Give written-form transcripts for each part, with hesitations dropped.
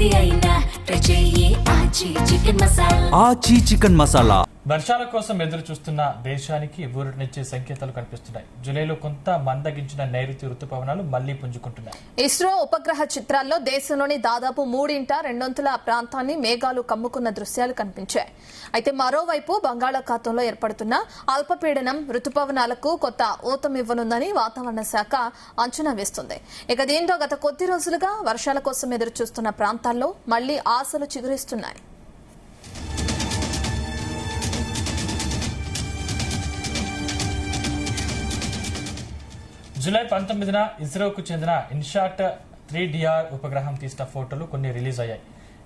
ఏది అయినా ట్రై చెయ్యి ఆచి చికెన్ మసాలా. ఆచి చికెన్ మసాలా. వర్షాల కోసం ఎదురు చూస్తున్న దేశానికి ఊరటనిచ్చే సంకేతాలు కనిపిస్తున్నాయి. జూలైలో కొంత మందగించిన నైరుతి రుతుపవనాలు మళ్లీ పుంజుకుంటున్నాయి. ఇస్రో ఉపగ్రహ చిత్రాల్లో దేశంలోని దాదాపు 2/3 ప్రాంతాన్ని మేఘాలు కమ్ముకున్న దృశ్యాలు కనిపించాయి. అయితే మరోవైపు బంగాళాఖాతంలో ఏర్పడుతున్న అల్పపీడనం రుతుపవనాలకు కొత్త ఊతమివ్వనుందని వాతావరణ శాఖ అంచనా వేస్తుంది. ఇక దీంతో గత కొద్ది రోజులుగా వర్షాల కోసం ఎదురు చూస్తున్న ప్రాంతాల్లో మళ్లీ ఆశలు చిగురిస్తున్నాయి. జూలై 19న ఇస్రోకు చెందిన ఇన్షాట్ 3DR ఉపగ్రహం తీసిన ఫోటోలు కొన్ని రిలీజ్ అయ్యాయి.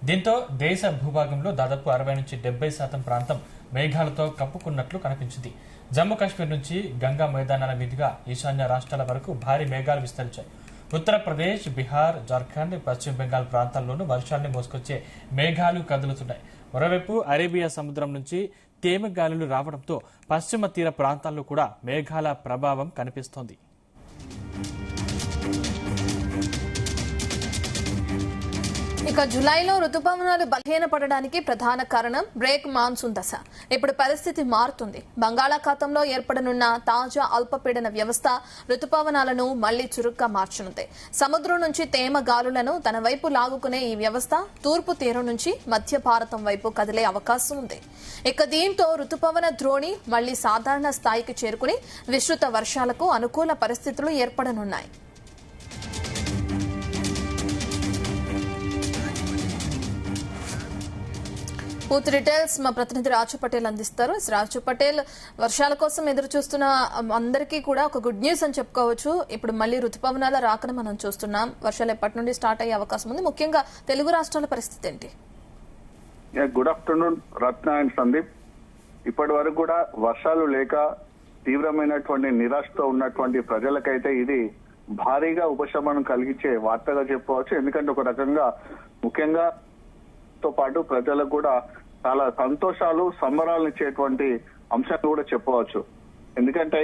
దీంతో దేశ భూభాగంలో దాదాపు 60 నుంచి 70% ప్రాంతం మేఘాలతో కప్పుకున్నట్లు కనిపించింది. జమ్మూ కాశ్మీర్ నుంచి గంగా మైదానాల మీదుగా ఈశాన్య రాష్ట్రాల వరకు భారీ మేఘాలు విస్తరించాయి. ఉత్తరప్రదేశ్, బీహార్, జార్ఖండ్, పశ్చిమ బెంగాల్ ప్రాంతాల్లోనూ వర్షాన్ని మోసుకొచ్చే మేఘాలు కదులుతున్నాయి. మరోవైపు అరేబియా సముద్రం నుంచి తేమ గాలులు రావడంతో పశ్చిమ తీర ప్రాంతాల్లో కూడా మేఘాల ప్రభావం కనిపిస్తోంది. ఇక జులైలో రుతుపవనాలు బలహీనపడడానికి ప్రధాన కారణం బ్రేక్ మాన్సూన్ దశ. ఇప్పుడు పరిస్థితి మారుతుంది. బంగాళాఖాతంలో ఏర్పడనున్న తాజా అల్పపీడన వ్యవస్థ రుతుపవనాలను మళ్లీ చురుగ్గా మార్చనుంది. సముద్రం నుంచి తేమ గాలులను తన వైపు లాగుకునే ఈ వ్యవస్థ తూర్పు తీరం నుంచి మధ్య భారతం వైపు కదిలే అవకాశం ఉంది. ఇక దీంతో రుతుపవన ద్రోణి మళ్లీ సాధారణ స్థాయికి చేరుకుని విస్తృత వర్షాలకు అనుకూల పరిస్థితులు ఏర్పడనున్నాయి. పూర్తి డీటెయిల్స్ మా ప్రతినిధి రాజు పటేల్ అందిస్తారు. రాజు పటేల్, వర్షాల కోసం ఎదురు చూస్తున్న అందరికీ కూడా ఒక గుడ్ న్యూస్ అని చెప్పుకోవచ్చు. ఇప్పుడు మళ్లీ రుతుపవనాల రాకను మనం చూస్తున్నాం. వర్షాలు ఎప్పటి నుండి స్టార్ట్ అయ్యే అవకాశం ఉంది? ముఖ్యంగా తెలుగు రాష్ట్రాల పరిస్థితి ఏంటి? Good afternoon Ratna and Sandeep. ఇప్పటి వరకు కూడా వర్షాలు లేక తీవ్రమైనటువంటి నిరాశతో ఉన్నటువంటి ప్రజలకైతే ఇది భారీగా ఉపశమనం కలిగించే వార్తగా చెప్పుకోవచ్చు. ఎందుకంటే ఒక రకంగా ముఖ్యంగా తో పాటు ప్రజలకు కూడా చాలా సంతోషాలు, సంబరాలు ఇచ్చేటువంటి అంశాలు కూడా చెప్పవచ్చు. ఎందుకంటే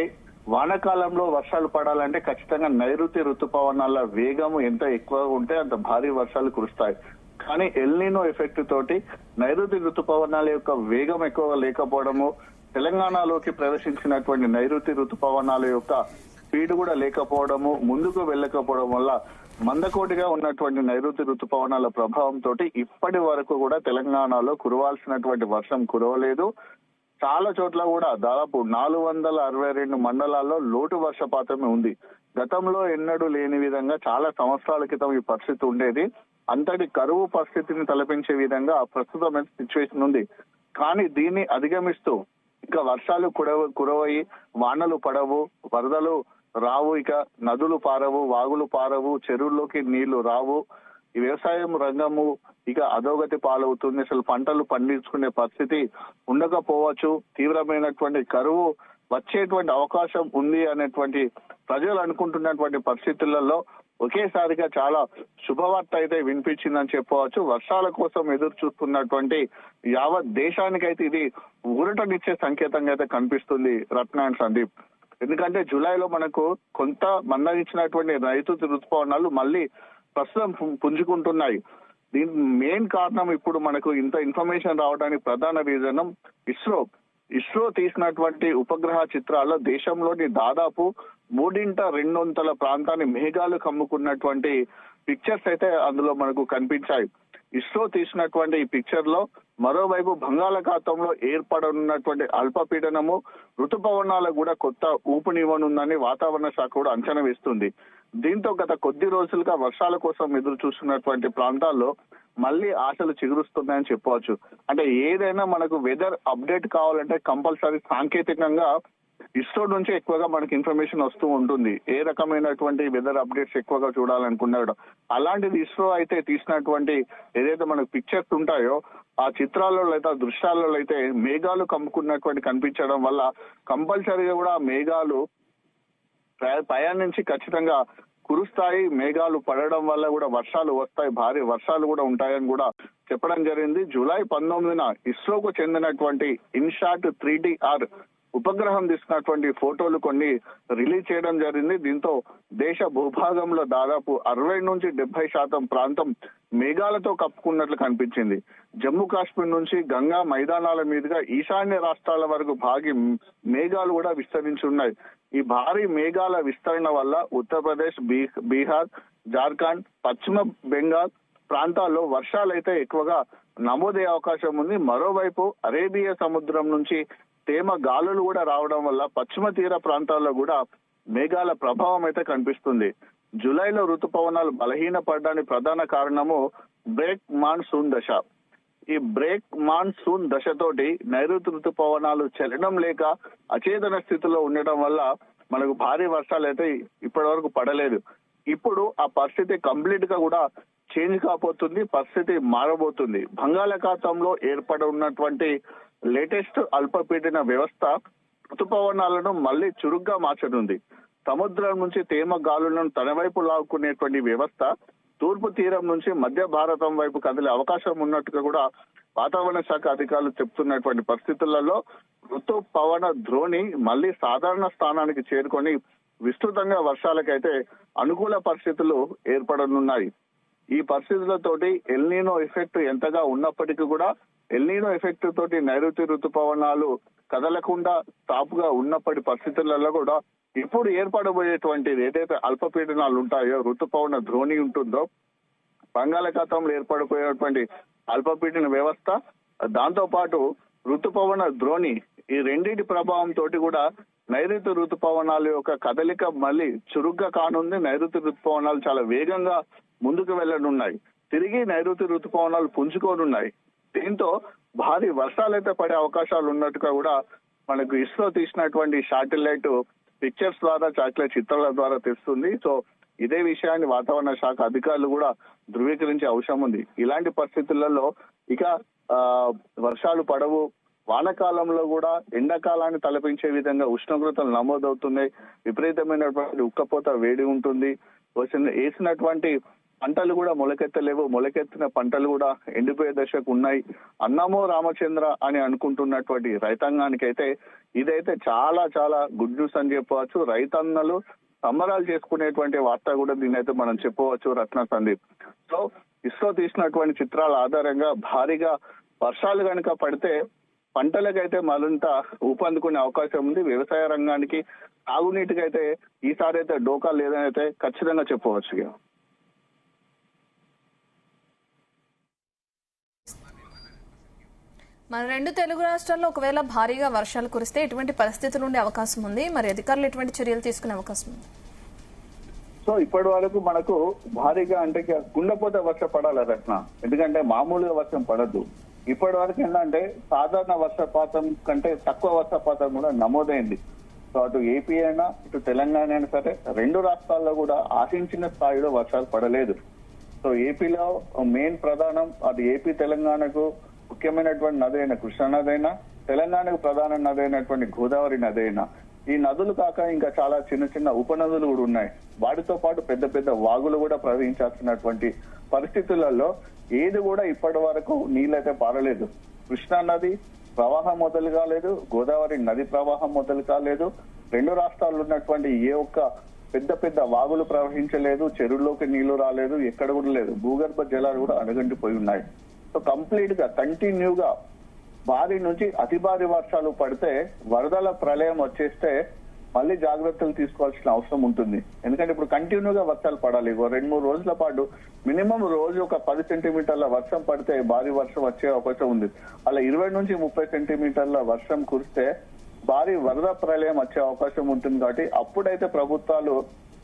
వానాకాలంలో వర్షాలు పడాలంటే ఖచ్చితంగా నైరుతి రుతుపవనాల వేగము ఎంత ఎక్కువగా ఉంటే అంత భారీ వర్షాలు కురుస్తాయి. కానీ ఎల్నినో ఎఫెక్ట్ తోటి నైరుతి రుతుపవనాల యొక్క వేగం ఎక్కువగా లేకపోవడము, తెలంగాణలోకి ప్రవేశించినటువంటి నైరుతి రుతుపవనాల యొక్క స్పీడ్ కూడా లేకపోవడము, ముందుకు వెళ్ళకపోవడం వల్ల మందకోటిగా ఉన్నటువంటి నైరుతి రుతుపవనాల ప్రభావంతో ఇప్పటి వరకు కూడా తెలంగాణలో కురవాల్సినటువంటి వర్షం కురవలేదు. చాలా చోట్ల కూడా దాదాపు 462 మండలాల్లో లోటు వర్షపాతమే ఉంది. గతంలో ఎన్నడూ లేని విధంగా చాలా సంవత్సరాల క్రితం ఈ పరిస్థితి ఉండేది. అంతటి కరువు పరిస్థితిని తలపించే విధంగా ప్రస్తుతమైన సిచ్యువేషన్ ఉంది. కానీ దీన్ని అధిగమిస్తూ ఇంకా వర్షాలు కురవయి, వానలు పడవు, వరదలు రావు, ఇక నదులు పారవు, వాగులు పారవు, చెరువుల్లోకి నీళ్లు రావు. ఈ వ్యవసాయం రంగము ఇక అధోగతి పాలవుతుంది. అసలు పంటలు పండించుకునే పరిస్థితి ఉండకపోవచ్చు. తీవ్రమైనటువంటి కరువు వచ్చేటువంటి అవకాశం ఉంది అనేటువంటి ప్రజలు అనుకుంటున్నటువంటి పరిస్థితులలో ఒకేసారిగా చాలా శుభవార్త అయితే వినిపించిందని చెప్పవచ్చు. వర్షాల కోసం ఎదురు చూస్తున్నటువంటి యావత్ దేశానికైతే ఇది ఊరటనిచ్చే సంకేతంగా అయితే కనిపిస్తుంది రత్న అండ్ సందీప్. ఎందుకంటే జూలైలో మనకు కొంత మందగించినటువంటి నైరుతి రుతుపవనాలు మళ్ళీ ప్రస్తుతం పుంజుకుంటున్నాయి. దీని మెయిన్ కారణం ఇప్పుడు మనకు ఇంత ఇన్ఫర్మేషన్ రావడానికి ప్రధాన రీజన్ ఇస్రో తీసినటువంటి ఉపగ్రహ చిత్రాల్లో దేశంలోని దాదాపు 3/2 ప్రాంతాన్ని మేఘాలు కమ్ముకున్నటువంటి పిక్చర్స్ అయితే అందులో మనకు కనిపించాయి. ఇస్రో తీసినటువంటి ఈ పిక్చర్ లో మరోవైపు బంగాళాఖాతంలో ఏర్పడనున్నటువంటి అల్పపీడనము రుతుపవనాలకు కూడా కొత్త ఊపునివ్వనుందని వాతావరణ శాఖ కూడా అంచనా వేస్తుంది. దీంతో గత కొద్ది రోజులుగా వర్షాల కోసం ఎదురు చూస్తున్నటువంటి ప్రాంతాల్లో మళ్ళీ ఆశలు చిగురుస్తున్నాయని చెప్పవచ్చు. అంటే ఏదైనా మనకు వెదర్ అప్డేట్ కావాలంటే కంపల్సరీ సాంకేతికంగా ఇస్రో నుంచి ఎక్కువగా మనకి ఇన్ఫర్మేషన్ వస్తూ ఉంటుంది. ఏ రకమైనటువంటి వెదర్ అప్డేట్స్ ఎక్కువగా చూడాలనుకున్నాడు. అలాంటిది ఇస్రో అయితే తీసినటువంటి ఏదైతే మనకు పిక్చర్స్ ఉంటాయో ఆ చిత్రాల్లో లేదా దృశ్యాల్లో అయితే మేఘాలు కమ్ముకున్నటువంటి కనిపించడం వల్ల కంపల్సరీగా కూడా మేఘాలు పయాన్నించి ఖచ్చితంగా కురుస్తాయి. మేఘాలు పడడం వల్ల కూడా వర్షాలు వస్తాయి, భారీ వర్షాలు కూడా ఉంటాయని కూడా చెప్పడం జరిగింది. జూలై 19న ఇస్రోకు చెందినటువంటి ఇన్షాట్ 3DR ఉపగ్రహం తీసుకున్నటువంటి ఫోటోలు కొన్ని రిలీజ్ చేయడం జరిగింది. దీంతో దేశ భూభాగంలో దాదాపు 60-70% ప్రాంతం మేఘాలతో కప్పుకున్నట్లు కనిపించింది. జమ్మూ కాశ్మీర్ నుంచి గంగా మైదానాల మీదుగా ఈశాన్య రాష్ట్రాల వరకు భారీ మేఘాలు కూడా విస్తరించి ఉన్నాయి. ఈ భారీ మేఘాల విస్తరణ వల్ల ఉత్తరప్రదేశ్, బీహార్, జార్ఖండ్, పశ్చిమ బెంగాల్ ప్రాంతాల్లో వర్షాలైతే ఎక్కువగా నమోదయ్యే అవకాశం ఉంది. మరోవైపు అరేబియా సముద్రం నుంచి తేమ గాలులు కూడా రావడం వల్ల పశ్చిమ తీర ప్రాంతాల్లో కూడా మేఘాల ప్రభావం అయితే కనిపిస్తుంది. జూలైలో ఋతుపవనాలు బలహీనపడడానికి ప్రధాన కారణము బ్రేక్ మాన్సూన్ దశ. ఈ బ్రేక్ మాన్సూన్ దశతోటి నైరుతి ఋతుపవనాలు చెల్లడం లేక అచేతన స్థితిలో ఉండడం వల్ల మనకు భారీ వర్షాలు అయితే ఇప్పటి వరకు పడలేదు. ఇప్పుడు ఆ పరిస్థితి కంప్లీట్ గా కూడా చేంజ్ కాబోతుంది, పరిస్థితి మారబోతుంది. బంగాళాఖాతంలో ఏర్పడి ఉన్నటువంటి లేటెస్ట్ అల్పపీడన వ్యవస్థ ఋతుపవనాలను మళ్లీ చురుగ్గా మార్చనుంది. సముద్రం నుంచి తేమ గాలులను తన వైపు లాక్కునేటువంటి వ్యవస్థ తూర్పు తీరం నుంచి మధ్య భారతం వైపు కదిలే అవకాశం ఉన్నట్టుగా కూడా వాతావరణ శాఖ అధికారులు చెప్తున్నటువంటి పరిస్థితులలో ఋతుపవన ద్రోణి మళ్లీ సాధారణ స్థానానికి చేరుకొని విస్తృతంగా వర్షాలకైతే అనుకూల పరిస్థితులు ఏర్పడనున్నాయి. ఈ పరిస్థితులతోటి ఎల్నీనో ఎఫెక్ట్ ఎంతగా ఉన్నప్పటికీ కూడా ఎల్నీనో ఎఫెక్ట్ తోటి నైరుతి ఋతుపవనాలు కదలకుండా తాపుగా ఉన్నప్పటి పరిస్థితులలో కూడా ఇప్పుడు ఏర్పడబోయేటువంటిది ఏదైతే అల్పపీడనాలు ఉంటాయో, రుతుపవన ద్రోణి ఉంటుందో, బంగాళాఖాతంలో ఏర్పడిపోయేటువంటి అల్పపీడన వ్యవస్థ, దాంతో పాటు ఋతుపవన ద్రోణి, ఈ రెండింటి ప్రభావం తోటి కూడా నైరుతి ఋతుపవనాల యొక్క కదలిక మళ్ళీ చురుగ్గా కానుంది. నైరుతి ఋతుపవనాలు చాలా వేగంగా ముందుకు వెళ్లనున్నాయి. తిరిగి నైరుతి ఋతుపవనాలు పుంజుకోనున్నాయి. దీంతో భారీ వర్షాలైతే పడే అవకాశాలు ఉన్నట్టుగా కూడా మనకు ఇస్రో తీసినటువంటి శాటిలైట్ పిక్చర్స్ ద్వారా, శాటిలైట్ చిత్రాల ద్వారా తెలుస్తుంది. సో ఇదే విషయాన్ని వాతావరణ శాఖ అధికారులు కూడా ధృవీకరించే అవసరం ఉంది. ఇలాంటి పరిస్థితులలో ఇక వర్షాలు పడవు. వానకాలంలో కూడా ఎండాకాలాన్ని తలపించే విధంగా ఉష్ణోగ్రతలు నమోదవుతున్నాయి. విపరీతమైనటువంటి ఉక్కపోత వేడి ఉంటుంది. వేసినటువంటి పంటలు కూడా మొలకెత్తలేవు. మొలకెత్తిన పంటలు కూడా ఎండిపోయే దశకు ఉన్నాయి. అన్నమో రామచంద్ర అని అనుకుంటున్నటువంటి రైతాంగానికి అయితే ఇదైతే చాలా చాలా గుడ్ న్యూస్ అని చెప్పవచ్చు. రైతన్నలు సంబరాలు చేసుకునేటువంటి వార్త కూడా దీనైతే మనం చెప్పవచ్చు రత్న సందీప్. సో ఇస్రో తీసినటువంటి చిత్రాల ఆధారంగా భారీగా వర్షాలు కనుక పడితే పంటలకైతే మరింత ఊపందుకునే అవకాశం ఉంది. వ్యవసాయ రంగానికి, తాగునీటికైతే ఈసారి అయితే డోకా లేదని అయితే ఖచ్చితంగా చెప్పవచ్చు. మన రెండు తెలుగు రాష్ట్రాల్లో ఒకవేళ భారీగా వర్షాలు కురిస్తే ఎటువంటి పరిస్థితులు ఉండే అవకాశం ఉంది? మరి అధికారులు ఎటువంటి చర్యలు తీసుకునే అవకాశం ఉంది? సో ఇప్పటి వరకు మనకు భారీగా అంటే కుండపోత వర్షం పడాలి రత్న, ఎందుకంటే మామూలుగా వర్షం పడద్దు. ఇప్పటి వరకు ఏంటంటే సాధారణ వర్షపాతం కంటే తక్కువ వర్షపాతం కూడా నమోదైంది. సో అటు ఏపీ అయినా ఇటు తెలంగాణ అయినా సరే రెండు రాష్ట్రాల్లో కూడా ఆశించిన స్థాయిలో వర్షాలు పడలేదు. సో ఏపీలో మెయిన్ ప్రధానం అది ఏపీ తెలంగాణకు ముఖ్యమైనటువంటి నది అయిన కృష్ణా నది అయినా, తెలంగాణకు ప్రధాన నది అయినటువంటి గోదావరి నది అయినా, ఈ నదులు కాక ఇంకా చాలా చిన్న చిన్న ఉపనదులు కూడా ఉన్నాయి. వాటితో పాటు పెద్ద పెద్ద వాగులు కూడా ప్రవహించాల్సినటువంటి పరిస్థితులలో ఏది కూడా ఇప్పటి వరకు నీళ్ళైతే పారలేదు. కృష్ణా నది ప్రవాహం మొదలు కాలేదు, గోదావరి నది ప్రవాహం మొదలు కాలేదు. రెండు రాష్ట్రాల్లో ఉన్నటువంటి ఏ ఒక్క పెద్ద పెద్ద వాగులు ప్రవహించలేదు, చెరువుల్లోకి నీళ్లు రాలేదు, ఎక్కడ కూడా లేదు. భూగర్భ జలాలు కూడా అణగంటిపోయి ఉన్నాయి. సో కంప్లీట్ గా కంటిన్యూగా భారీ నుంచి అతి భారీ వర్షాలు పడితే వరదల ప్రళయం వచ్చేస్తే మళ్ళీ జాగ్రత్తలు తీసుకోవాల్సిన అవసరం ఉంటుంది. ఎందుకంటే ఇప్పుడు కంటిన్యూగా వర్షాలు పడాలి. 2-3 రోజుల పాటు మినిమం రోజు ఒక 10 సెంటీమీటర్ల వర్షం పడితే భారీ వర్షం వచ్చే అవకాశం ఉంది. అలా 20-30 సెంటీమీటర్ల వర్షం కురిస్తే భారీ వరద ప్రళయం వచ్చే అవకాశం ఉంటుంది. కాబట్టి అప్పుడైతే ప్రభుత్వాలు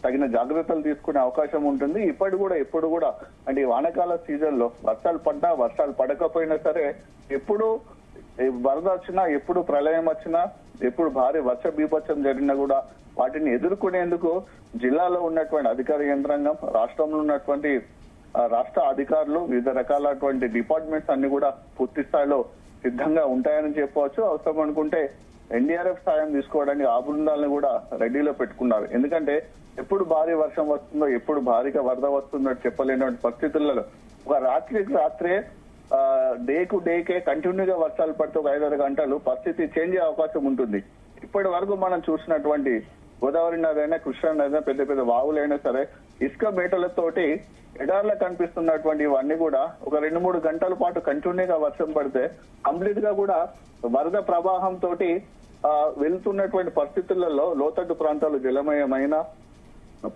తగిన జాగ్రత్తలు తీసుకునే అవకాశం ఉంటుంది. ఎప్పుడు కూడా అంటే ఈ వానాకాల సీజన్ లో వర్షాలు పడ్డా వర్షాలు పడకపోయినా సరే, ఎప్పుడు వరద వచ్చినా, ఎప్పుడు ప్రళయం వచ్చినా, ఎప్పుడు భారీ వర్ష బీభత్సం జరిగినా కూడా వాటిని ఎదుర్కొనేందుకు జిల్లాలో ఉన్నటువంటి అధికార యంత్రాంగం, రాష్ట్రంలో ఉన్నటువంటి రాష్ట్ర అధికారులు, వివిధ రకాలటువంటి డిపార్ట్మెంట్స్ అన్ని కూడా పూర్తి స్థాయిలో సిద్ధంగా ఉంటాయని చెప్పవచ్చు. అవసరం అనుకుంటే ఎన్డీఆర్ఎఫ్ సాయం తీసుకోవడానికి ఆ బృందాలను కూడా రెడీలో పెట్టుకున్నారు. ఎందుకంటే ఎప్పుడు భారీ వర్షం వస్తుందో, ఎప్పుడు భారీగా వరద వస్తుందో చెప్పలేనటువంటి పరిస్థితులలో ఒక రాత్రికి రాత్రే డే కు డేకే కంటిన్యూగా వర్షాలు పడితే ఒక 5-6 గంటలు పరిస్థితి చేంజ్ అయ్యే అవకాశం ఉంటుంది. ఇప్పటి వరకు మనం చూసినటువంటి గోదావరి నది అయినా కృష్ణా నది అయినా పెద్ద పెద్ద వాగులైనా సరే ఇసుక మేటలతోటి ఎడార్లో కనిపిస్తున్నటువంటి ఇవన్నీ కూడా ఒక 2-3 గంటల పాటు కంటిన్యూగా వర్షం పడితే కంప్లీట్ గా కూడా వరద ప్రవాహం తోటి వెళ్తున్నటువంటి పరిస్థితులలో లోతట్టు ప్రాంతాలు జలమయమైన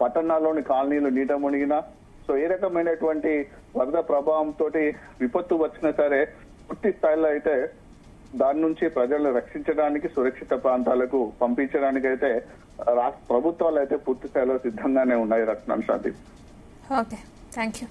పట్టణాల్లోని కాలనీలు నీట మునిగిన సో ఏ రకమైనటువంటి వరద ప్రభావం తోటి విపత్తు వచ్చినా సరే పూర్తి స్థాయిలో అయితే దాని నుంచి ప్రజలను రక్షించడానికి సురక్షిత ప్రాంతాలకు పంపించడానికి అయితే రాష్ట్ర ప్రభుత్వాలు అయితే పూర్తి స్థాయిలో సిద్ధంగానే ఉన్నాయి రత్నాన్ శాంతి. Okay, thank you.